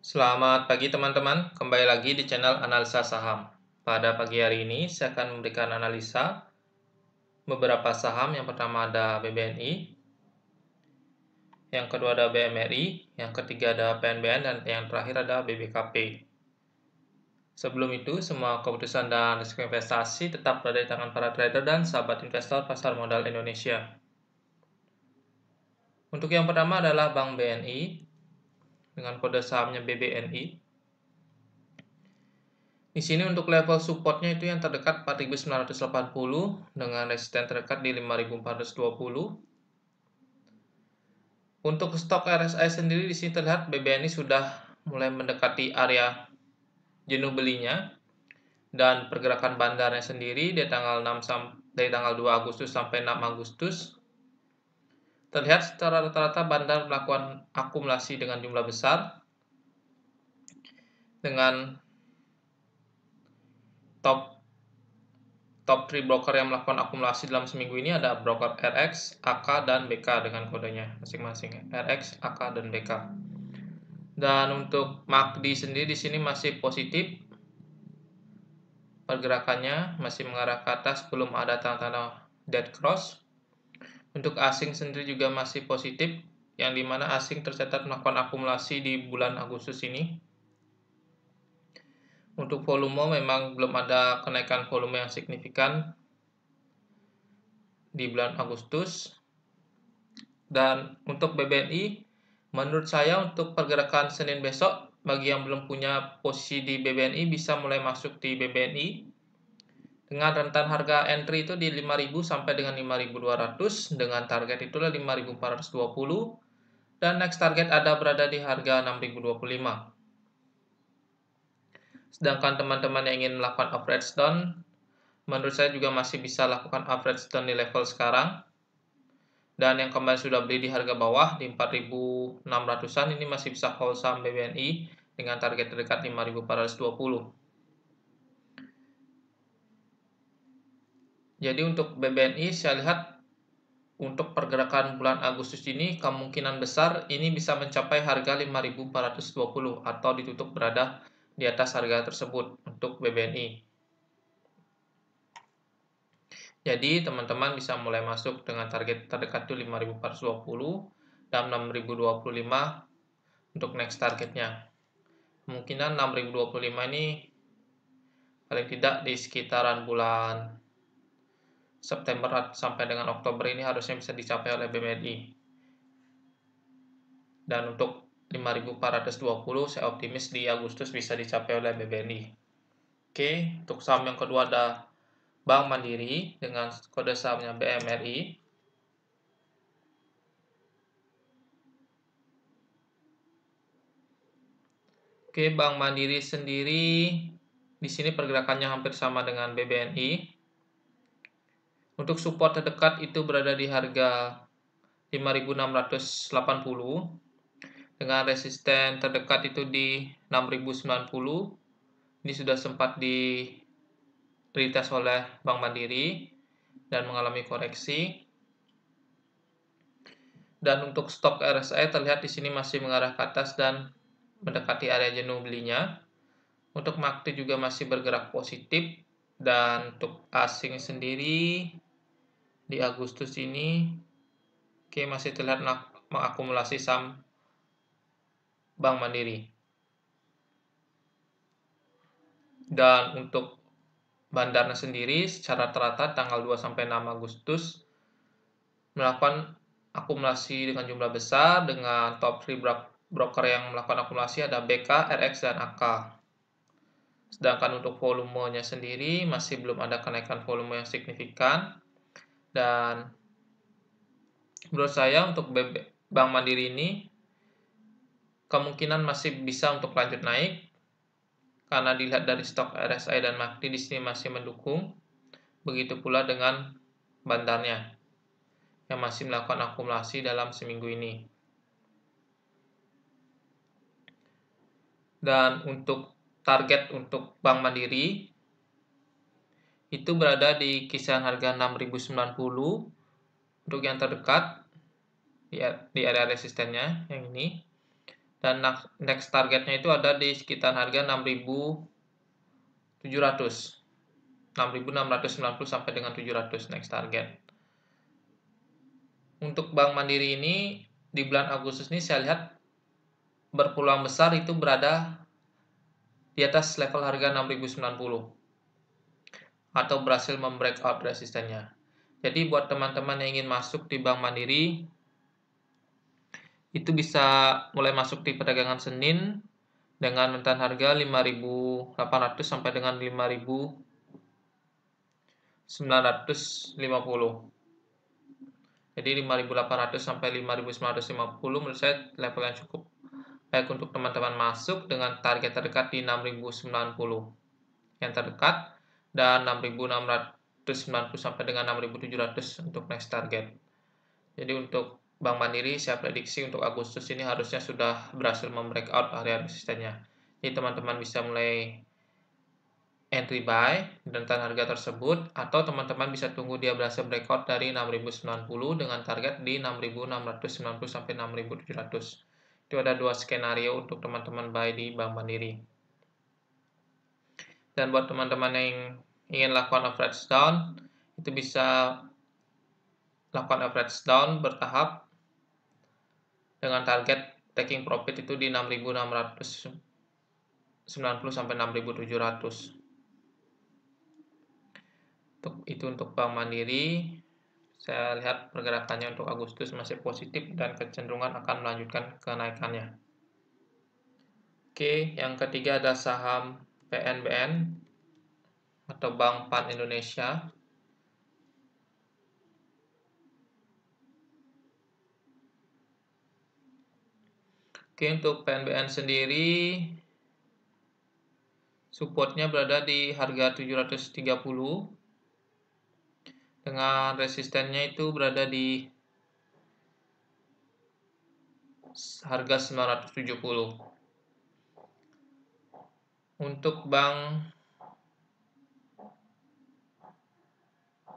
Selamat pagi teman-teman, kembali lagi di channel Analisa Saham. Pada pagi hari ini saya akan memberikan analisa beberapa saham. Yang pertama ada BBNI, yang kedua ada BMRI, yang ketiga ada PNBN, dan yang terakhir ada BBKP. Sebelum itu, semua keputusan dan risiko investasi tetap berada di tangan para trader dan sahabat investor pasar modal Indonesia. Untuk yang pertama adalah Bank BNI dengan kode sahamnya BBNI. Di sini untuk level supportnya itu yang terdekat 4.980 dengan resisten terdekat di 5.420. Untuk stok RSI sendiri di sini terlihat BBNI sudah mulai mendekati area jenuh belinya, dan pergerakan bandarnya sendiri dari tanggal 2 Agustus sampai 6 Agustus terlihat secara rata-rata bandar melakukan akumulasi dengan jumlah besar, dengan top 3 broker yang melakukan akumulasi dalam seminggu ini ada broker RX, AK, dan BK dengan kodenya masing-masing, RX, AK, dan BK. Dan untuk MACD sendiri di sini masih positif, pergerakannya masih mengarah ke atas, belum ada tanda-tanda dead cross. Untuk asing sendiri juga masih positif, yang dimana asing tercatat melakukan akumulasi di bulan Agustus ini. Untuk volume memang belum ada kenaikan volume yang signifikan di bulan Agustus. Dan untuk BBNI, menurut saya untuk pergerakan Senin besok, bagi yang belum punya posisi di BBNI bisa mulai masuk di BBNI dengan rentan harga entry itu di 5.000 sampai dengan 5.200, dengan target itulah 5.420, dan next target ada berada di harga 6.025. Sedangkan teman-teman yang ingin melakukan average down, menurut saya juga masih bisa lakukan average down di level sekarang. Dan yang kemarin sudah beli di harga bawah di 4.600-an ini masih bisa hold saham BBNI dengan target terdekat 5.420. Jadi untuk BBNI saya lihat untuk pergerakan bulan Agustus ini kemungkinan besar ini bisa mencapai harga 5.420 atau ditutup berada di atas harga tersebut untuk BBNI. Jadi teman-teman bisa mulai masuk dengan target terdekat itu 5.420 dan 6.025 untuk next targetnya. Kemungkinan 6.025 ini paling tidak di sekitaran bulan September sampai dengan Oktober ini harusnya bisa dicapai oleh BMRI. Dan untuk 5.420 saya optimis di Agustus bisa dicapai oleh BBNI. Oke, untuk saham yang kedua ada Bank Mandiri dengan kode sahamnya BMRI. Oke, Bank Mandiri sendiri di sini pergerakannya hampir sama dengan BBNI. Untuk support terdekat itu berada di harga 5.680 dengan resisten terdekat itu di 6.090. Ini sudah sempat di retest oleh Bank Mandiri dan mengalami koreksi. Dan untuk stok RSI terlihat di sini masih mengarah ke atas dan mendekati area jenuh belinya. Untuk MACD juga masih bergerak positif, dan untuk asing sendiri di Agustus ini masih terlihat mengakumulasi saham Bank Mandiri. Dan untuk bandarnya sendiri secara rata tanggal 2 sampai 6 Agustus melakukan akumulasi dengan jumlah besar, dengan top 3 broker yang melakukan akumulasi ada BK, RX, dan AK. Sedangkan untuk volumenya sendiri masih belum ada kenaikan volume yang signifikan, dan menurut saya untuk Bank Mandiri ini kemungkinan masih bisa untuk lanjut naik karena dilihat dari stok RSI dan MACD di sini masih mendukung. Begitu pula dengan bandarnya yang masih melakukan akumulasi dalam seminggu ini. Dan untuk target untuk Bank Mandiri itu berada di kisaran harga 6.090 untuk yang terdekat di area resistennya yang ini. Dan next targetnya itu ada di sekitar harga 6.700. 6.690 sampai dengan 700 next target. Untuk Bank Mandiri ini di bulan Agustus ini saya lihat berpeluang besar itu berada di atas level harga 6.090 atau berhasil membreakout resistennya. Jadi buat teman-teman yang ingin masuk di Bank Mandiri itu bisa mulai masuk di perdagangan Senin dengan rentan harga 5.800 sampai dengan 5.950. Jadi 5.800 sampai 5.950 menurut saya level yang cukup baik untuk teman-teman masuk dengan target terdekat di 6.090 yang terdekat dan 6.690 sampai dengan 6.700 untuk next target. Jadi untuk Bank Mandiri saya prediksi untuk Agustus ini harusnya sudah berhasil membreakout area resistennya. Jadi teman-teman bisa mulai entry buy dan harga tersebut, atau teman-teman bisa tunggu dia berhasil breakout dari 6.090 dengan target di 6.690 sampai 6.700. Itu ada dua skenario untuk teman-teman buy di Bank Mandiri. Dan buat teman-teman yang ingin lakukan average down, itu bisa lakukan average down bertahap dengan target taking profit itu di 6.690 sampai 6.700. Itu untuk Bank Mandiri. Saya lihat pergerakannya untuk Agustus masih positif dan kecenderungan akan melanjutkan kenaikannya. Oke, yang ketiga ada saham PNBN atau Bank Pan Indonesia. Oke, untuk PNBN sendiri supportnya berada di harga 730 dengan resistennya itu berada di harga 970. Untuk Bank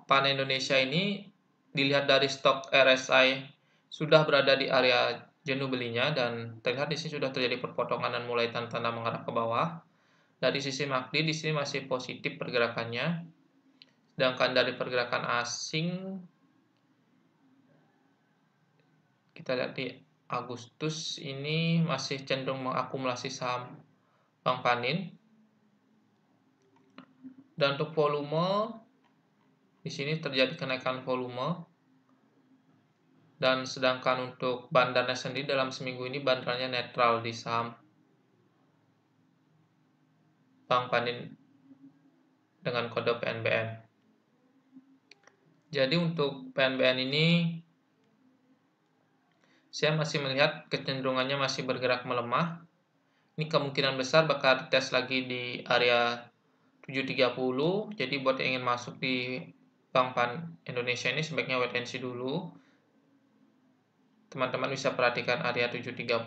Pan Indonesia ini dilihat dari stok RSI sudah berada di area jenuh belinya dan terlihat di sini sudah terjadi perpotongan dan mulai tanda-tanda mengarah ke bawah. Dari sisi MACD di sini masih positif pergerakannya. Sedangkan dari pergerakan asing kita lihat di Agustus ini masih cenderung mengakumulasi saham Bank Panin. Dan untuk volume di sini terjadi kenaikan volume. Dan sedangkan untuk bandarnya sendiri dalam seminggu ini bandarnya netral di saham Bank Panin dengan kode PNBN. Jadi untuk PNBN ini saya masih melihat kecenderungannya masih bergerak melemah. Ini kemungkinan besar bakal tes lagi di area 730. Jadi buat yang ingin masuk di Bank Pan Indonesia ini sebaiknya wait and see dulu. Teman-teman bisa perhatikan area 730.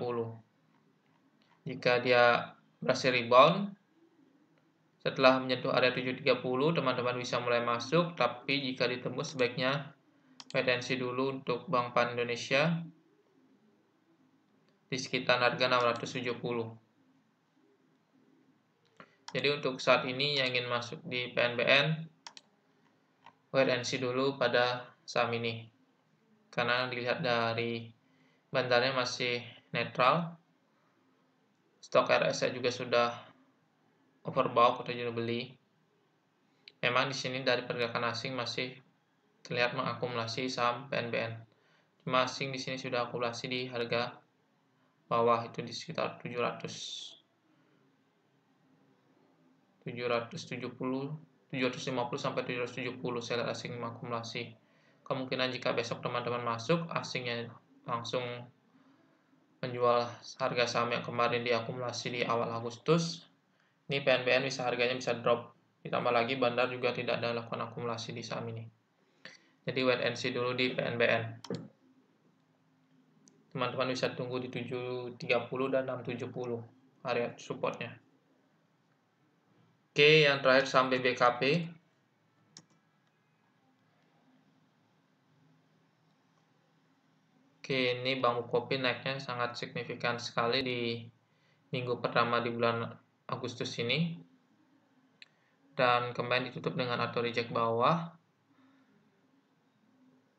Jika dia berhasil rebound setelah menyentuh area 730, teman-teman bisa mulai masuk, tapi jika ditembus sebaiknya wait and see dulu untuk Bank Pan Indonesia di sekitar harga 670. Jadi untuk saat ini yang ingin masuk di PNBN wait and see dulu pada saham ini, karena dilihat dari bandarnya masih netral, stok RSI juga sudah overbought atau jual beli. Memang di sini dari pergerakan asing masih terlihat mengakumulasi saham PNBN. Cuma asing di sini sudah akumulasi di harga bawah itu di sekitar 750 sampai 770 sel asing mengakumulasi. Kemungkinan jika besok teman-teman masuk, asingnya langsung menjual harga saham yang kemarin diakumulasi di awal Agustus. Ini PNBN harganya bisa drop. Ditambah lagi bandar juga tidak ada lakukan akumulasi di saham ini. Jadi wait and see dulu di PNBN. Teman-teman bisa tunggu di 730 dan 670 area supportnya. Oke, yang terakhir saham BBKP. Oke, ini Bank Bukopin naiknya sangat signifikan sekali di minggu pertama di bulan Agustus ini. Dan kemarin ditutup dengan auto reject bawah.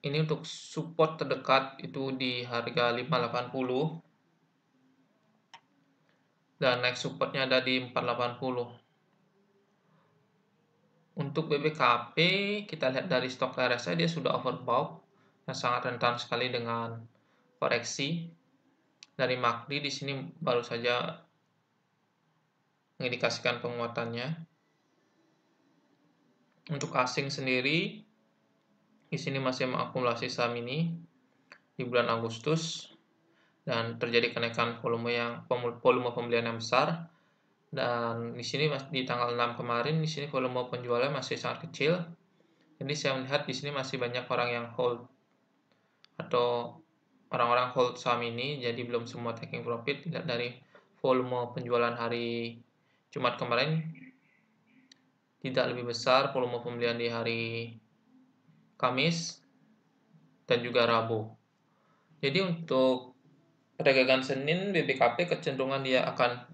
Ini untuk support terdekat itu di harga 580 dan next supportnya ada di 480. Untuk BBKP kita lihat dari stok RSI dia sudah overbought dan sangat rentan sekali dengan koreksi. Dari MACD di sini baru saja mengindikasikan penguatannya. Untuk asing sendiri di sini masih mengakumulasi saham ini di bulan Agustus dan terjadi kenaikan volume pembelian yang besar. Dan di sini di tanggal 6 kemarin di sini volume penjualan masih sangat kecil. Jadi saya melihat di sini masih banyak orang yang hold atau orang-orang hold saham ini, jadi belum semua taking profit. Lihat dari volume penjualan hari Jumat kemarin tidak lebih besar volume pembelian di hari Kamis dan juga Rabu. Jadi untuk perdagangan Senin BBKP kecenderungan dia akan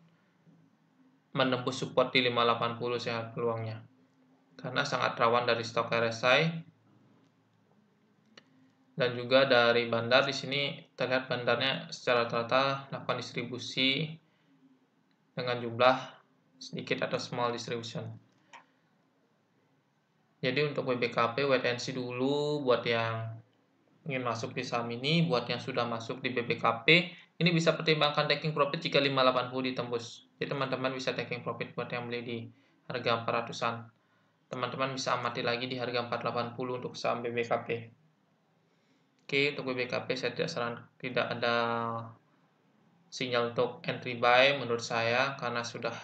menembus support di 580 sehat peluangnya. Karena sangat rawan dari stok RSI dan juga dari bandar. Di sini terlihat bandarnya secara rata-rata melakukan distribusi dengan jumlah sedikit atau small distribution. Jadi untuk BBKP wait and see dulu buat yang ingin masuk di saham ini. Buat yang sudah masuk di BBKP ini bisa pertimbangkan taking profit jika 580 ditembus. Jadi teman-teman bisa taking profit buat yang beli di harga 400-an. Teman-teman bisa amati lagi di harga 480 untuk saham BBKP. Oke, untuk BBKP saya tidak ada sinyal untuk entry buy menurut saya karena sudah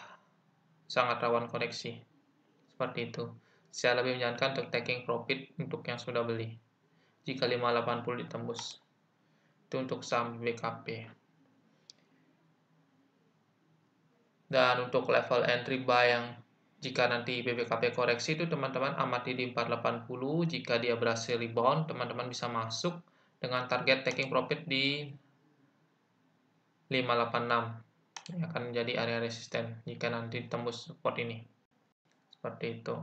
sangat rawan koreksi. Seperti itu. Saya lebih menyarankan untuk taking profit untuk yang sudah beli. Jika 580 ditembus. Itu untuk saham BBKP. Dan untuk level entry buy yang jika nanti BBKP koreksi itu teman-teman amati di 480. Jika dia berhasil rebound, teman-teman bisa masuk dengan target taking profit di 586. Ini akan menjadi area resisten jika nanti tembus support ini. Seperti itu.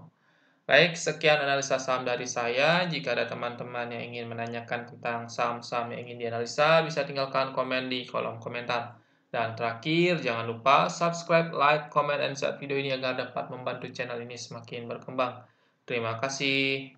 Baik, sekian analisa saham dari saya. Jika ada teman-teman yang ingin menanyakan tentang saham-saham yang ingin dianalisa, bisa tinggalkan komen di kolom komentar. Dan terakhir, jangan lupa subscribe, like, comment, dan share video ini agar dapat membantu channel ini semakin berkembang. Terima kasih.